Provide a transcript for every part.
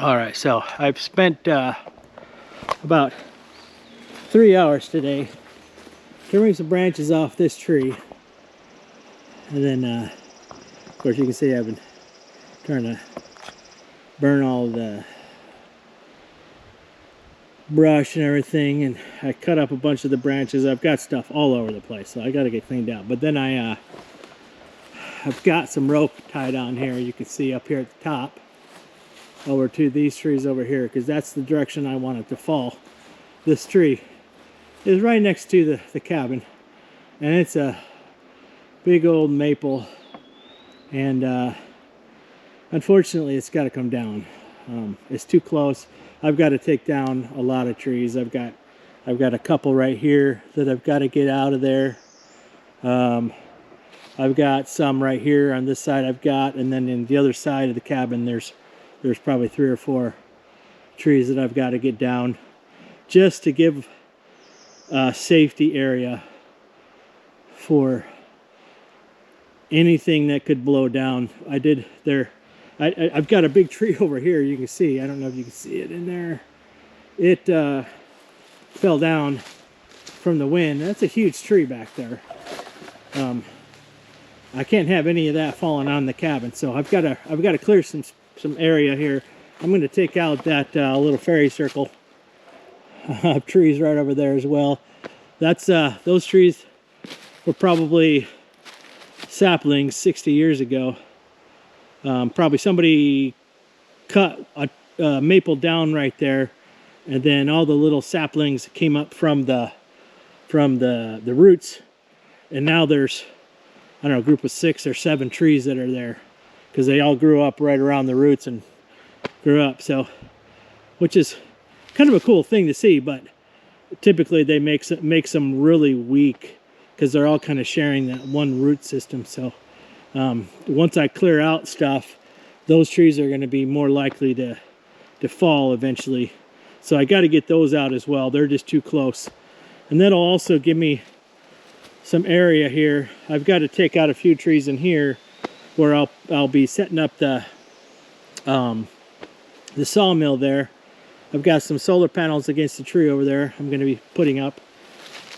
All right, so I've spent about 3 hours today trimming some branches off this tree, and then of course you can see I've been trying to burn all the brush and everything, and I cut up a bunch of the branches. I've got stuff all over the place, so I got to get cleaned out. But then I've got some rope tied on here, you can see up here at the top, over to these trees over here, because that's the direction I want it to fall. This tree is right next to the cabin, and it's a big old maple, and unfortunately it's got to come down. It's too close. I've got to take down a lot of trees. I've got a couple right here that I've got to get out of there. I've got some right here on this side and then in the other side of the cabin there's probably 3 or 4 trees that I've got to get down, just to give a safety area for anything that could blow down. I've got a big tree over here, you can see. I don't know if you can see it in there. It fell down from the wind. That's a huge tree back there. I can't have any of that falling on the cabin, so I've got to clear some area here. I'm going to take out that little fairy circle of trees right over there as well. That's those trees were probably saplings 60 years ago. Probably somebody cut a maple down right there, and then all the little saplings came up from the roots, and now there's, I don't know, a group of 6 or 7 trees that are there, because they all grew up right around the roots and grew up. So, which is kind of a cool thing to see, but typically they makes them really weak because they're all kind of sharing that one root system. So once I clear out stuff, those trees are going to be more likely to fall eventually. So I got to get those out as well. They're just too close. And that'll also give me some area here. I've got to take out a few trees in here where I'll be setting up the sawmill there. I've got some solar panels against the tree over there I'm going to be putting up.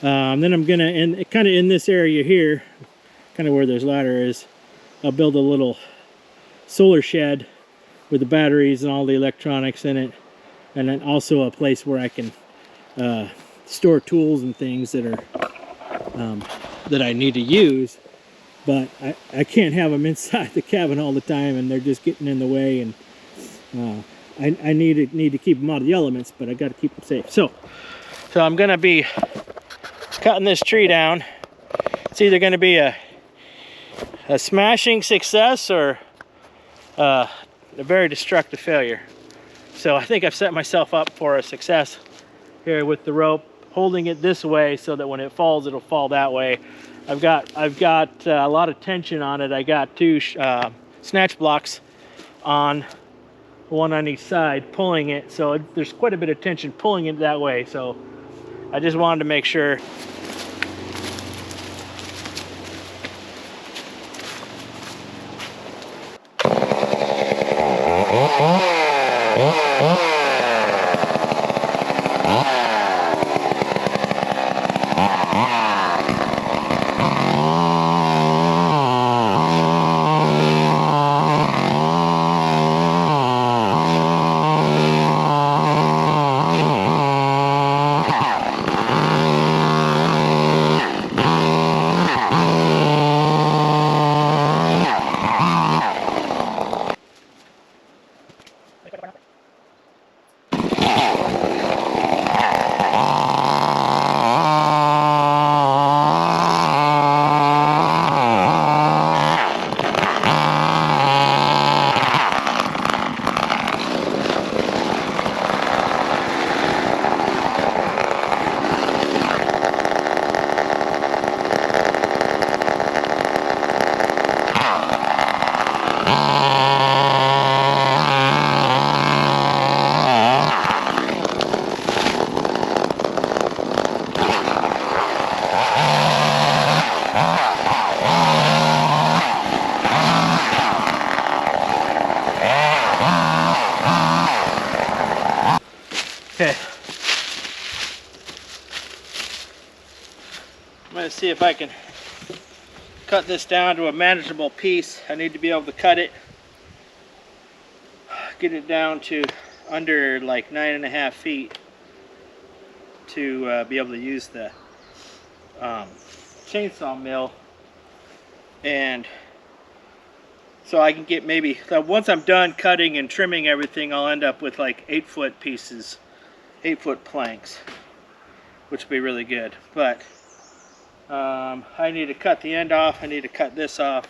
Then I'm going to, kind of in this area here, kind of where this ladder is, I'll build a little solar shed with the batteries and all the electronics in it, and then also a place where I can store tools and things that are that I need to use, but I can't have them inside the cabin all the time, and they're just getting in the way, and I need to keep them out of the elements, but I got to keep them safe. So I'm going to be cutting this tree down. It's either going to be a smashing success or a very destructive failure. So I think I've set myself up for a success here with the rope, holding it this way so that when it falls, it'll fall that way. I've got a lot of tension on it. I got 2 snatch blocks on, one on each side, pulling it. So there's quite a bit of tension pulling it that way. So I just wanted to make sure. Okay. I'm going to see if I can cut this down to a manageable piece. I need to be able to cut it, get it down to under like 9.5 feet to be able to use the chainsaw mill. And so I can get maybe, so once I'm done cutting and trimming everything, I'll end up with like 8-foot pieces, 8-foot planks, which would be really good. But I need to cut the end off. I need to cut this off.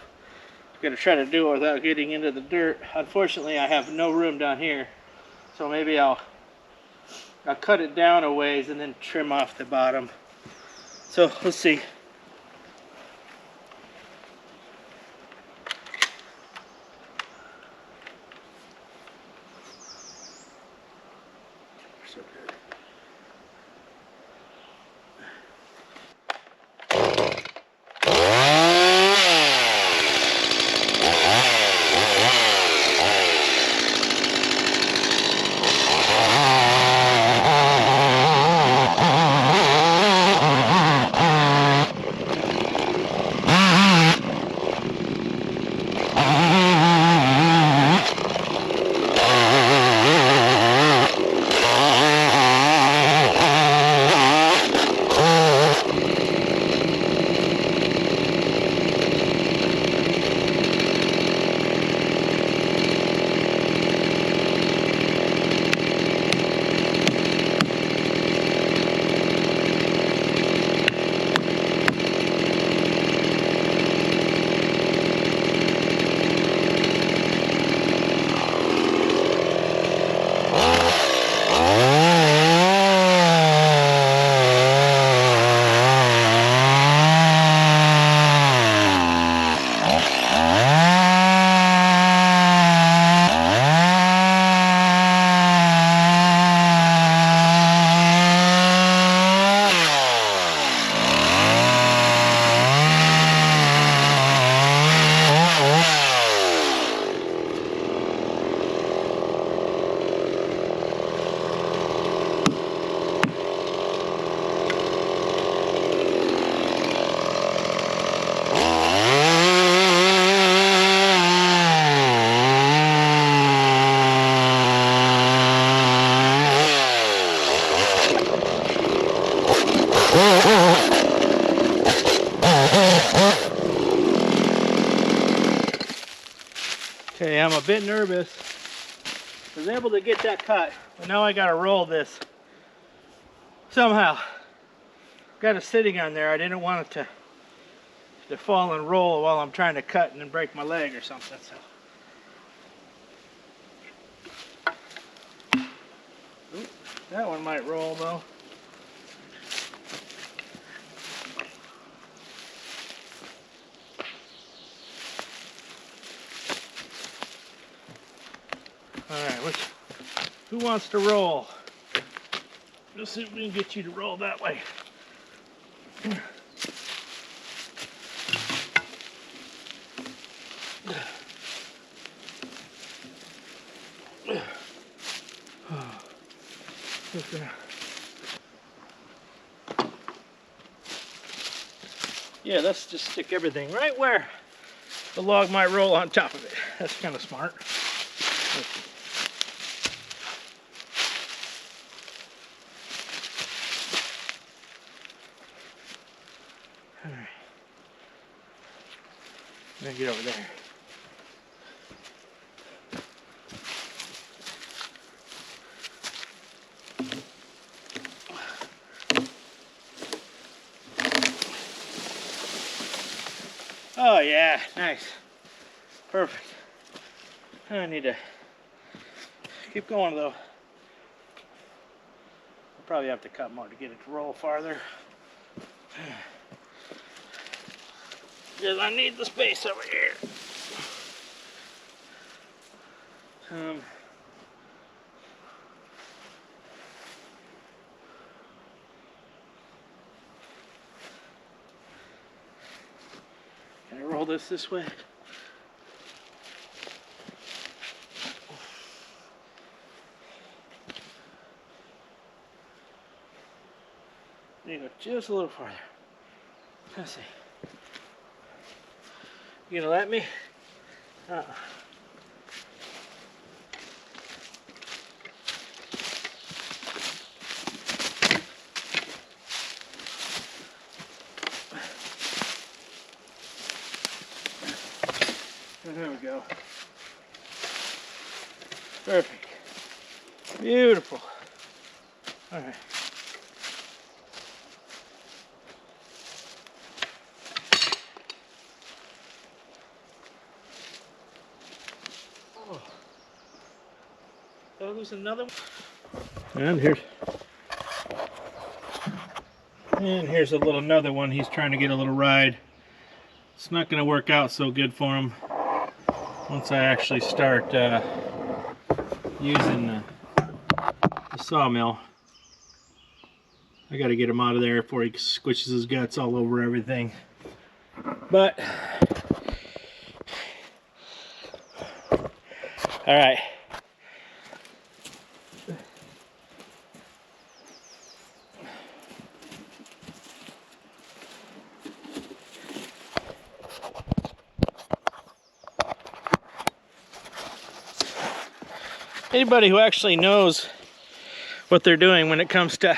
I'm going to try to do it without getting into the dirt. Unfortunately, I have no room down here, so maybe I'll cut it down a ways and then trim off the bottom. So let's see. So good. Okay, I'm a bit nervous. I was able to get that cut, but now I gotta roll this somehow. Got it sitting on there. I didn't want it to fall and roll while I'm trying to cut and then break my leg or something. So. Ooh, that one might roll though. Alright, who wants to roll? Let's see if we can get you to roll that way. Yeah, let's just stick everything right where the log might roll on top of it. That's kind of smart. Alright. I'm gonna get over there. Oh yeah, nice. Perfect. I need to keep going though. I'll probably have to cut more to get it to roll farther. Because I need the space over here. Can I roll this way? need to go just a little farther. Let's see. You gonna let me? There we go. Perfect. Beautiful. All right. Oh. Oh, there's another one. And here's a little another one. He's trying to get a little ride. It's not going to work out so good for him once I actually start using the sawmill. I got to get him out of there before he squishes his guts all over everything. But all right. Anybody who actually knows what they're doing when it comes to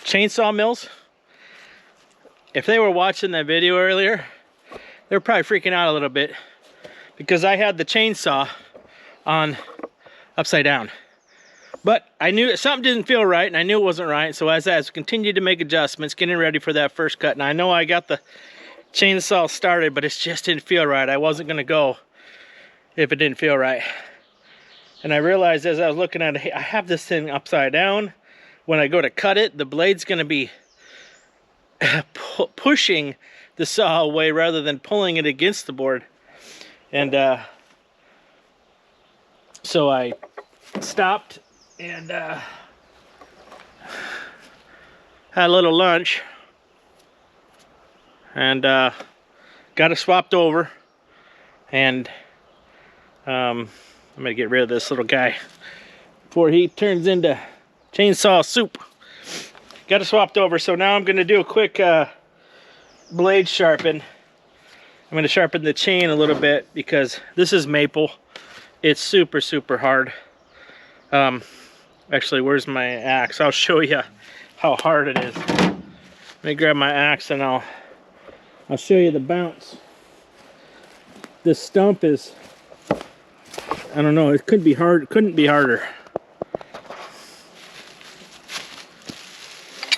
chainsaw mills, if they were watching that video earlier, they're probably freaking out a little bit because I had the chainsaw on upside down. But I knew something didn't feel right, and I knew it wasn't right. So as I continued to make adjustments, getting ready for that first cut, and I know I got the chainsaw started, but it just didn't feel right. I wasn't gonna go if it didn't feel right. And I realized as I was looking at it, I have this thing upside down. When I go to cut it, the blade's gonna be pushing the saw away rather than pulling it against the board. And so I stopped and had a little lunch. And got it swapped over, and I'm gonna get rid of this little guy before he turns into chainsaw soup. Got it swapped over, so now I'm gonna do a quick blade sharpen. I'm gonna sharpen the chain a little bit because this is maple. It's super hard. Actually, where's my axe? I'll show you how hard it is. Let me grab my axe and I'll show you the bounce. This stump is, I don't know, it could be hard, couldn't be harder.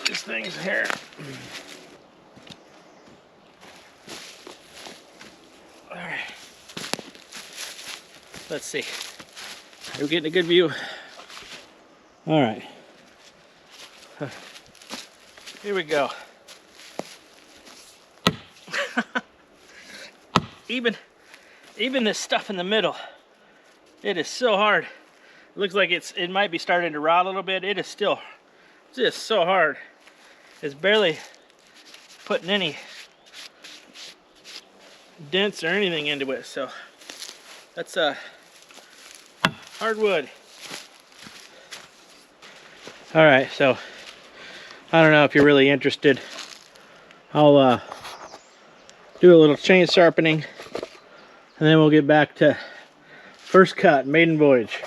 This thing's here. All right. Let's see. Are we getting a good view? All right. Here we go. Even this stuff in the middle, it is so hard. It looks like it might be starting to rot a little bit. It is still just so hard. It's barely putting any dents or anything into it. So that's hardwood. All right, so I don't know if you're really interested. I'll do a little chain sharpening, and then we'll get back to first cut, maiden voyage.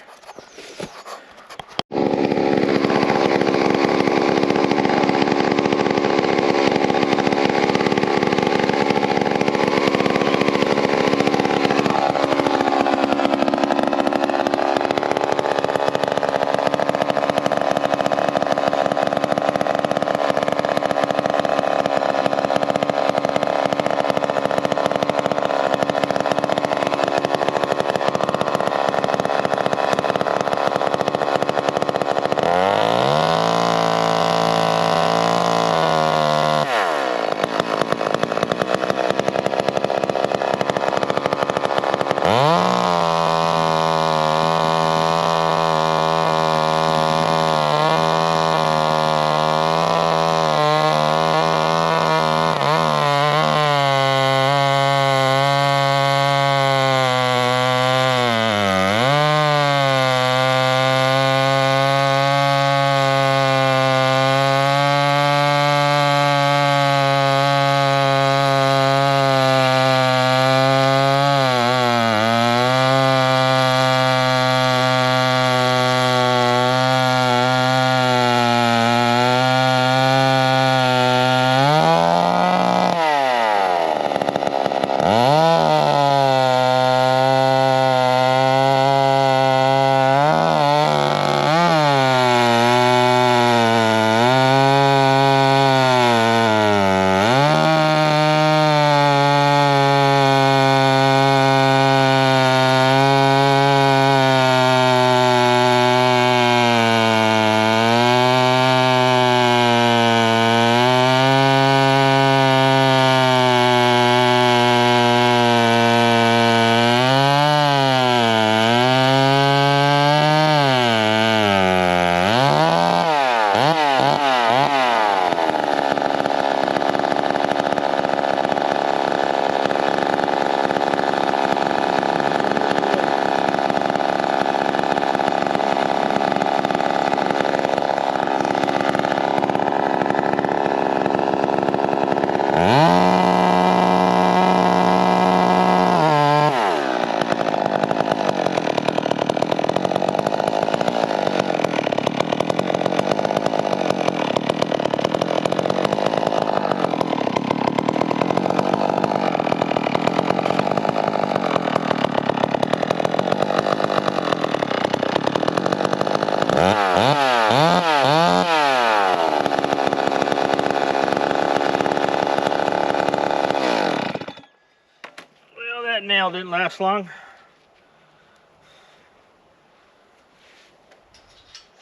nail didn't last long.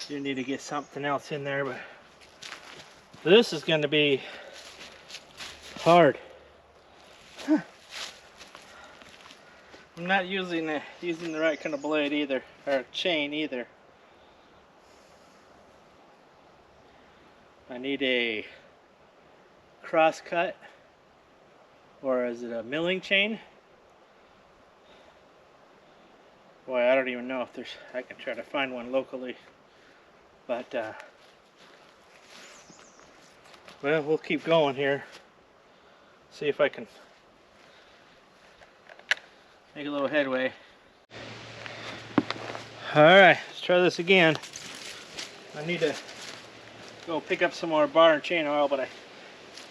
Do need to get something else in there, but this is going to be hard. Huh. I'm not using the right kind of blade either, or chain either. I need a cross cut, or is it a milling chain? Boy, I don't even know if there's, I can try to find one locally, but well, we'll keep going here. See if I can make a little headway. Alright, let's try this again. I need to go pick up some more bar and chain oil, but a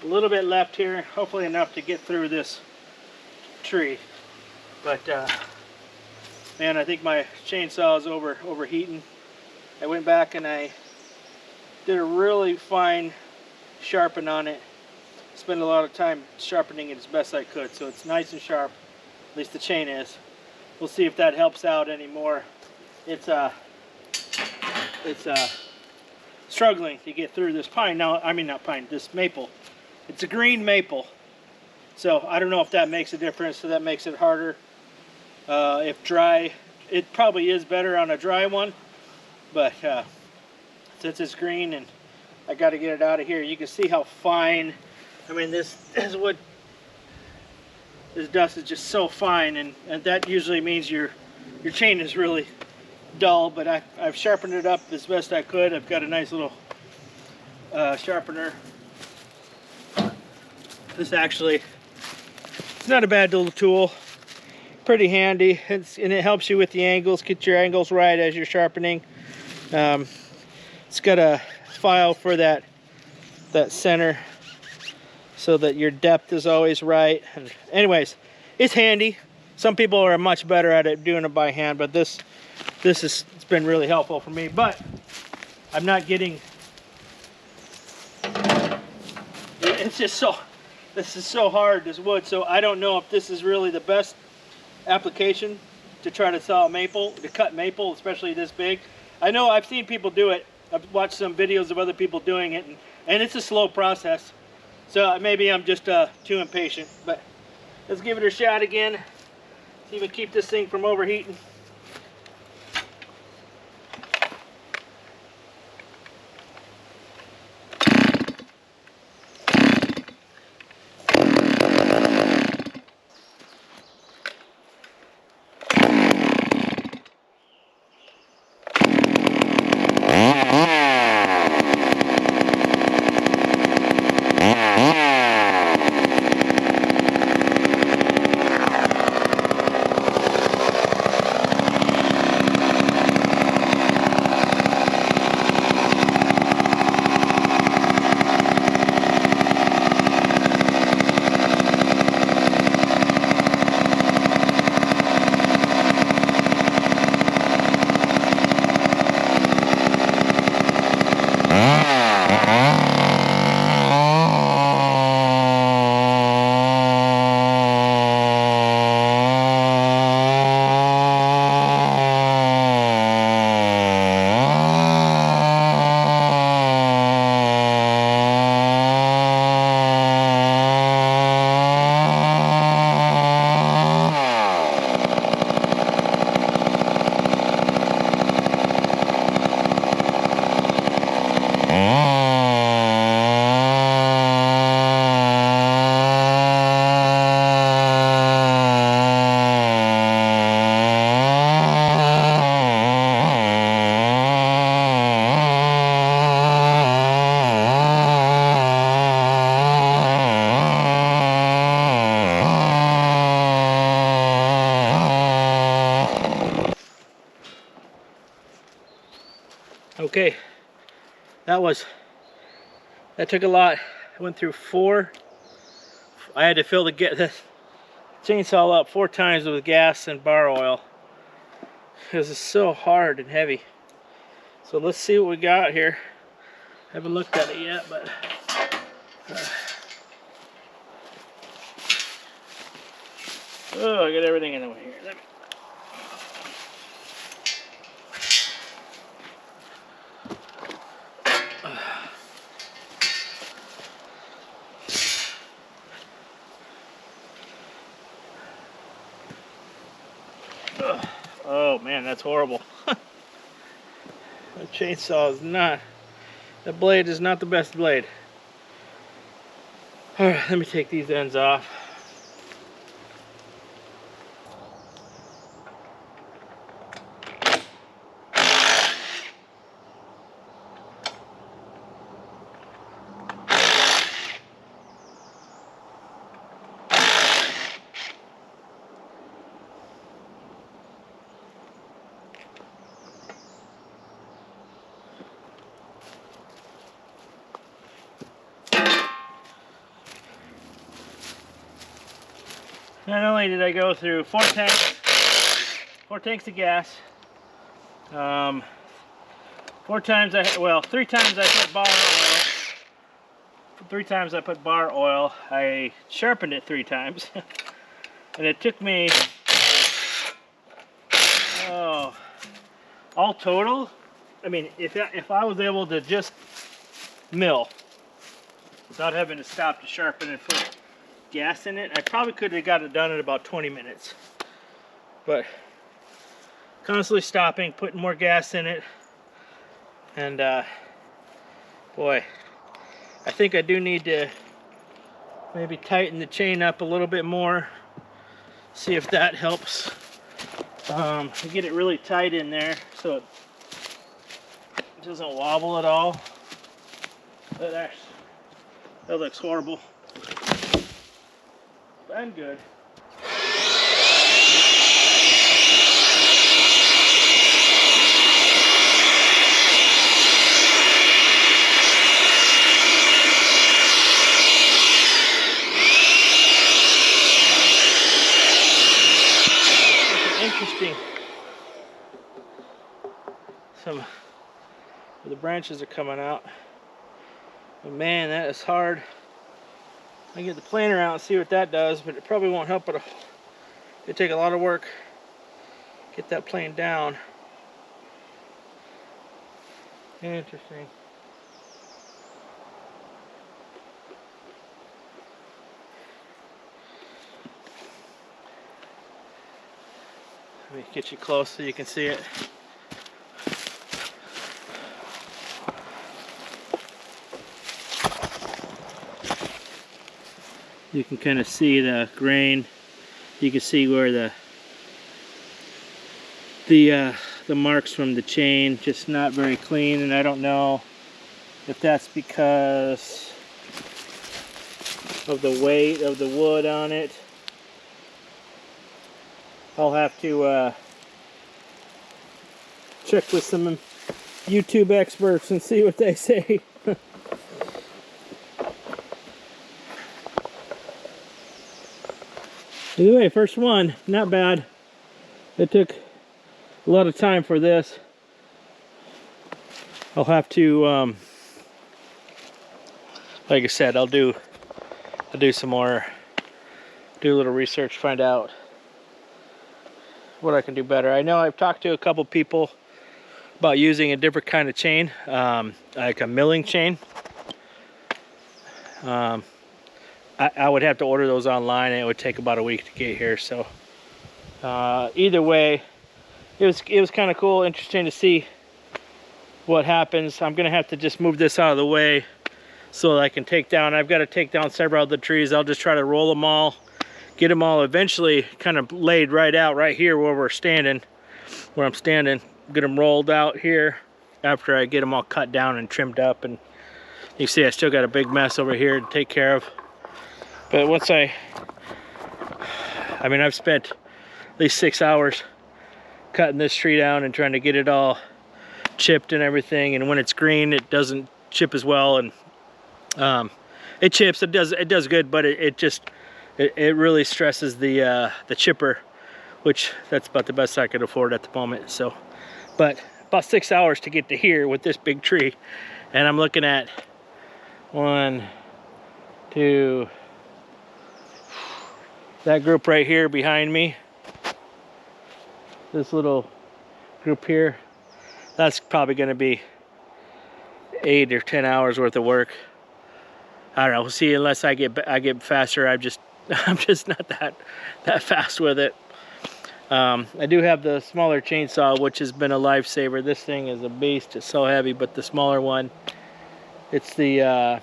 little bit left here, hopefully enough to get through this tree. But man, I think my chainsaw is overheating. I went back and I did a really fine sharpen on it. Spent a lot of time sharpening it as best I could, so it's nice and sharp. At least the chain is. We'll see if that helps out anymore. It's struggling to get through this pine. Now, I mean not pine, this maple. It's a green maple. So I don't know if that makes a difference, so that makes it harder. If dry, it probably is better on a dry one, but since it's green and I got to get it out of here, you can see how fine. I mean, this dust is just so fine, and that usually means your chain is really dull, but I've sharpened it up as best I could. I've got a nice little sharpener. This actually, it's not a bad little tool. Pretty handy, and it helps you with the angles, get your angles right as you're sharpening. It's got a file for that center so that your depth is always right. And anyways, it's handy. Some people are much better at it doing it by hand, but it's been really helpful for me. But I'm not getting, it's just so, this is so hard, this wood, so I don't know if this is really the best application to try to saw maple, to cut maple, especially this big. I know I've seen people do it. I've watched some videos of other people doing it, and it's a slow process. So maybe I'm just too impatient, but let's give it a shot again. See if we can keep this thing from overheating. Okay, that took a lot. I went through 4. I had to fill the chainsaw up 4 times with gas and bar oil because it's so hard and heavy. So let's see what we got here. I haven't looked at it yet, but Oh, I got everything in the way here. Let me... Oh man, that's horrible. The chainsaw is not, the blade is not the best blade. Alright, let me take these ends off. Not only did I go through 4 tanks of gas, 4 times well, 3 times I put bar oil. 3 times I put bar oil. I sharpened it 3 times, and it took me, oh, all total. I mean, if I was able to just mill without having to stop to sharpen and put gas in it, I probably could have got it done in about 20 minutes. But constantly stopping, putting more gas in it, and boy, I think I do need to maybe tighten the chain up a little bit more. See if that helps. Get it really tight in there so it doesn't wobble at all. That looks horrible. I'm good. Interesting. Some of the branches are coming out. But man, that is hard. I get the planer out and see what that does, but it probably won't help at all. It'd take a lot of work to get that plane down. Interesting. Let me get you close so you can see it. You can kind of see the grain. You can see where the marks from the chain, just not very clean, and I don't know if that's because of the weight of the wood on it. I'll have to check with some YouTube experts and see what they say. Either way, first one, not bad. It took a lot of time for this. I'll have to, like I said, I'll do some more, do a little research, find out what I can do better. I know I've talked to a couple people about using a different kind of chain, like a milling chain. I would have to order those online, and it would take about a week to get here. So either way, it was kind of cool, interesting to see what happens. I'm gonna have to just move this out of the way so that I can take down. I've got to take down several of the trees. I'll just try to roll them all, get them all eventually kind of laid right out right here where I'm standing, get them rolled out here after I get them all cut down and trimmed up. And you see I still got a big mess over here to take care of. But once I've spent at least 6 hours cutting this tree down and trying to get it all chipped and everything, and when it's green it doesn't chip as well, and it chips, it does good, but it really stresses the chipper, which that's about the best I could afford at the moment. So, but about 6 hours to get to here with this big tree, and I'm looking at 1, 2, that group right here behind me, this little group here, that's probably going to be 8 or 10 hours worth of work. I don't know. We'll see. Unless I get faster, I'm just not that fast with it. I do have the smaller chainsaw, which has been a lifesaver. This thing is a beast. It's so heavy, but the smaller one, it's the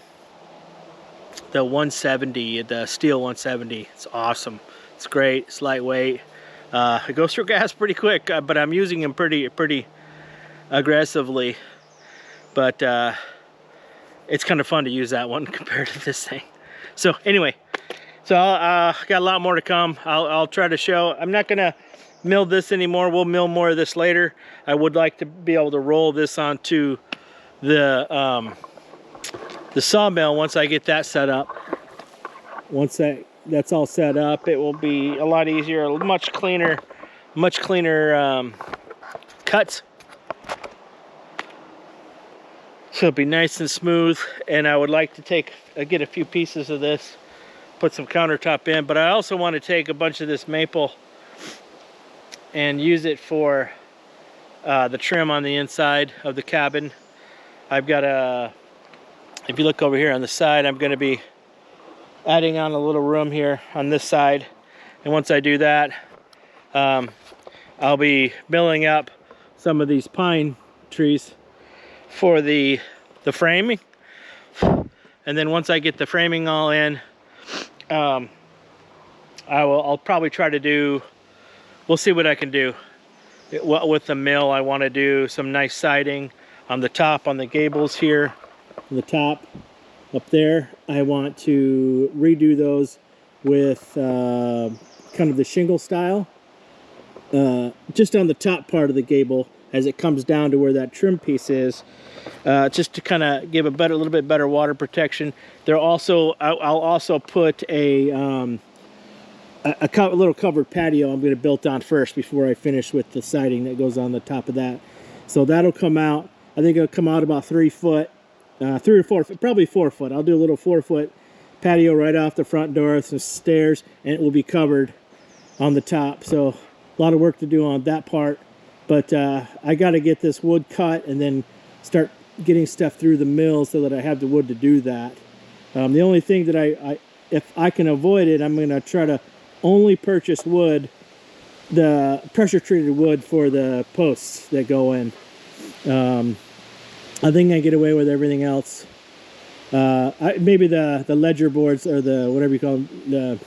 170, the steel 170. It's awesome. It's great. It's lightweight. It goes through gas pretty quick, but I'm using them pretty aggressively. But it's kind of fun to use that one compared to this thing. So anyway, so got a lot more to come. I'll try to show. I'm not gonna mill this anymore. We'll mill more of this later. I would like to be able to roll this onto the sawmill once I get that set up. Once that's all set up, it will be a lot easier, much cleaner cuts. So it'll be nice and smooth. And I would like to get a few pieces of this, put some countertop in, but I also want to take a bunch of this maple and use it for the trim on the inside of the cabin. I've got if you look over here on the side, I'm going to be adding on a little room here on this side. And once I do that, I'll be milling up some of these pine trees for the framing. And then once I get the framing all in, I'll probably try to do, we'll see what I can do with the mill. I want to do some nice siding on the top, on the gables here, on the top up there. I want to redo those with kind of the shingle style, just on the top part of the gable as it comes down to where that trim piece is, just to kind of give a little bit better water protection. I'll also put a little covered patio I'm going to build on first before I finish with the siding that goes on the top of that. So that'll come out, I think it'll come out about 3 foot, 3 or 4 foot, probably 4 foot. I'll do a little 4 foot patio right off the front door, some stairs, and it will be covered on the top. So a lot of work to do on that part, but I got to get this wood cut and then start getting stuff through the mill so that I have the wood to do that. The only thing that if I can avoid it, I'm going to try to only purchase wood, the pressure treated wood for the posts that go in. I think I get away with everything else. Maybe the ledger boards, or the whatever you call them,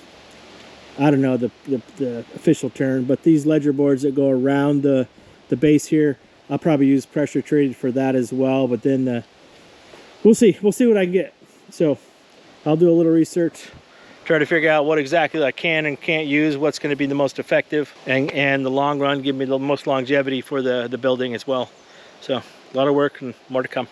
I don't know the official term, but these ledger boards that go around the base here, I'll probably use pressure treated for that as well. But then we'll see what I can get. So I'll do a little research, try to figure out what exactly I can and can't use, what's going to be the most effective, and the long run give me the most longevity for the building as well. So a lot of work and more to come.